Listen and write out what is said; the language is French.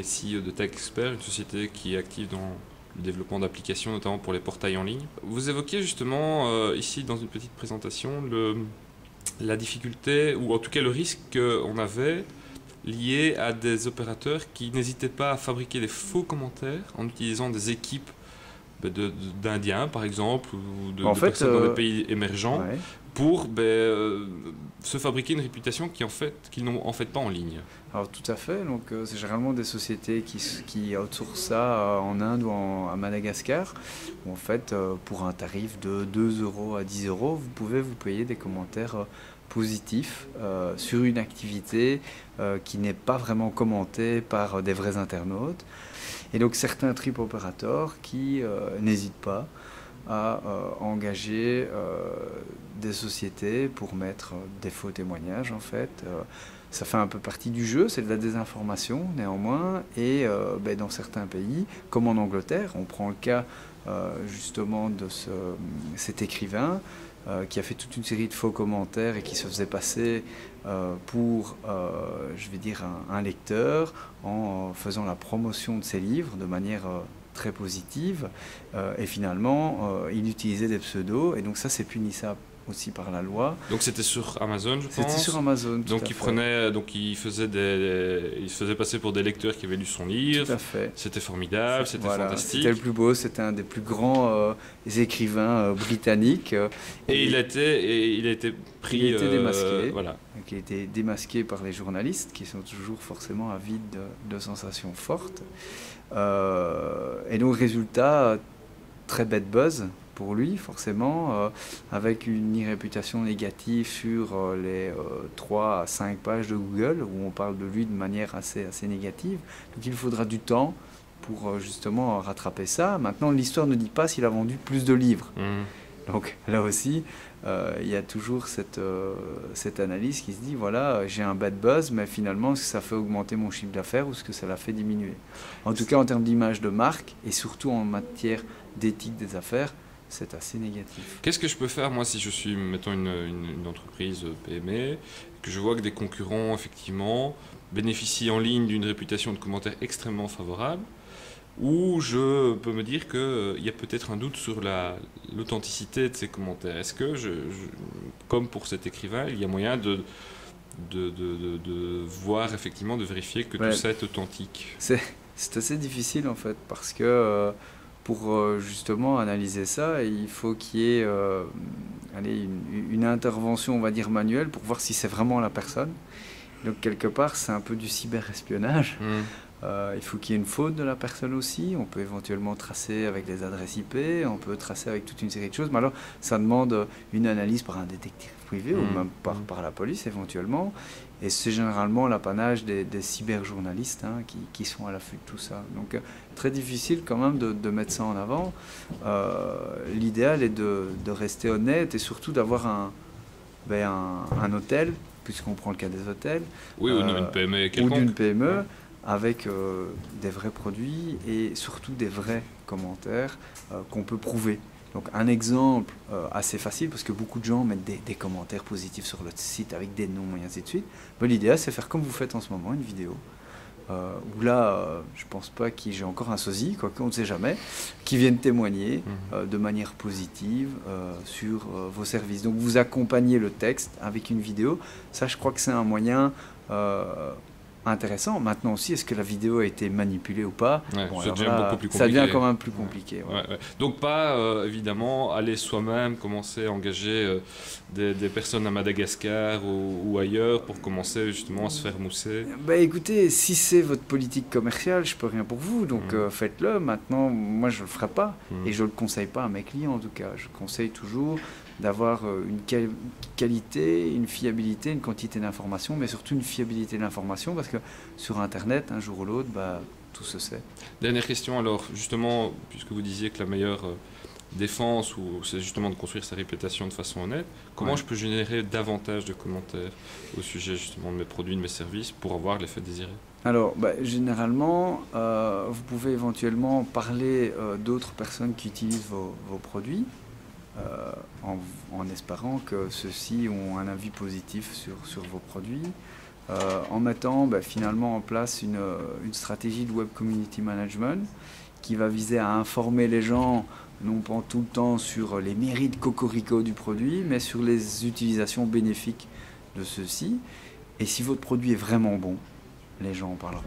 ici de Tech Expert, une société qui est active dans le développement d'applications, notamment pour les portails en ligne. Vous évoquiez justement ici dans une petite présentation la difficulté, ou en tout cas le risque qu'on avait lié à des opérateurs qui n'hésitaient pas à fabriquer des faux commentaires en utilisant des équipes d'Indiens par exemple, ou de personnes dans des pays émergents, ouais. pour se fabriquer une réputation qu'ils n'ont en fait pas en ligne. Alors tout à fait, donc c'est généralement des sociétés qui outsourcent ça en Inde ou à Madagascar, où en fait pour un tarif de 2 euros à 10 euros, vous pouvez vous payer des commentaires positifs sur une activité qui n'est pas vraiment commentée par des vrais internautes. Et donc certains trip opérateurs qui n'hésitent pas à engager des sociétés pour mettre des faux témoignages en fait. Ça fait un peu partie du jeu, c'est de la désinformation néanmoins, et dans certains pays, comme en Angleterre, on prend le cas justement de cet écrivain qui a fait toute une série de faux commentaires et qui se faisait passer pour, je vais dire, un lecteur en faisant la promotion de ses livres de manière très positive, et finalement il utilisait des pseudos, et donc ça c'est punissable aussi par la loi. Donc c'était sur Amazon, je pense. C'était sur Amazon. Donc il faisait passer pour des lecteurs qui avaient lu son livre. Tout à fait. C'était formidable, c'était fantastique. C'était le plus beau, c'était un des plus grands écrivains britanniques. Et il a été pris. Il a été démasqué. Voilà. Donc, il a été démasqué par les journalistes qui sont toujours forcément avides de sensations fortes. Et donc résultat, très bad buzz pour lui, forcément, avec une réputation négative sur les 3 à 5 pages de Google, où on parle de lui de manière assez négative. Donc il faudra du temps pour justement rattraper ça. Maintenant, l'histoire ne dit pas s'il a vendu plus de livres. Donc là aussi, il y a toujours cette analyse qui se dit, voilà, j'ai un bad buzz, mais finalement, est-ce que ça fait augmenter mon chiffre d'affaires ou est-ce que ça l'a fait diminuer? En tout cas, en termes d'image de marque, et surtout en matière d'éthique des affaires, c'est assez négatif. Qu'est-ce que je peux faire, moi, si je suis, mettons, une entreprise PME, que je vois que des concurrents, effectivement, bénéficient en ligne d'une réputation de commentaires extrêmement favorable, où je peux me dire qu'il y a peut-être un doute sur l'authenticité de ces commentaires. Est-ce que, comme pour cet écrivain, il y a moyen de voir, effectivement, de vérifier que tout ça est authentique? C'est assez difficile, en fait, parce que pour justement analyser ça, il faut qu'il y ait une intervention, on va dire, manuelle, pour voir si c'est vraiment la personne. Donc, quelque part, c'est un peu du cyberespionnage. Il faut qu'il y ait une faute de la personne aussi. On peut éventuellement tracer avec des adresses IP, on peut tracer avec toute une série de choses. Mais alors, ça demande une analyse par un détective privé ou même par la police éventuellement. Et c'est généralement l'apanage des cyberjournalistes qui sont à l'affût de tout ça. Donc, très difficile quand même de mettre ça en avant. L'idéal est de rester honnête et surtout d'avoir un hôtel, puisqu'on prend le cas des hôtels. Oui, ou d'une PME quelconque. Ou d'une PME. Avec des vrais produits et surtout des vrais commentaires qu'on peut prouver. Donc un exemple assez facile, parce que beaucoup de gens mettent des commentaires positifs sur leur site avec des noms et ainsi de suite. Ben, l'idéal, c'est faire comme vous faites en ce moment, une vidéo, où là, je ne pense pas que j'ai encore un sosie, quoique on ne sait jamais, qui viennent témoigner de manière positive sur vos services. Donc vous accompagnez le texte avec une vidéo. Ça, je crois que c'est un moyen intéressant. Maintenant aussi, est-ce que la vidéo a été manipulée ou pas? Ça devient beaucoup plus compliqué. Ça devient quand même plus compliqué. Ouais. Donc pas, évidemment, aller soi-même, commencer à engager des personnes à Madagascar ou ailleurs pour commencer justement à se faire mousser. Écoutez, si c'est votre politique commerciale, je peux rien pour vous, donc faites-le. Maintenant, moi, je le ferai pas et je le conseille pas à mes clients en tout cas. Je conseille toujours d'avoir une qualité, une fiabilité, une quantité d'informations, mais surtout une fiabilité de l'information, parce que sur Internet, un jour ou l'autre, tout se sait. Dernière question alors, justement, puisque vous disiez que la meilleure défense, c'est justement de construire sa réputation de façon honnête, comment je peux générer davantage de commentaires au sujet justement de mes produits, de mes services, pour avoir l'effet désiré? Alors, généralement, vous pouvez éventuellement parler d'autres personnes qui utilisent vos produits, en espérant que ceux-ci ont un avis positif sur vos produits. en mettant finalement en place une stratégie de web community management qui va viser à informer les gens, non pas tout le temps sur les mérites cocorico du produit, mais sur les utilisations bénéfiques de ceux-ci. Et si votre produit est vraiment bon, les gens en parleront.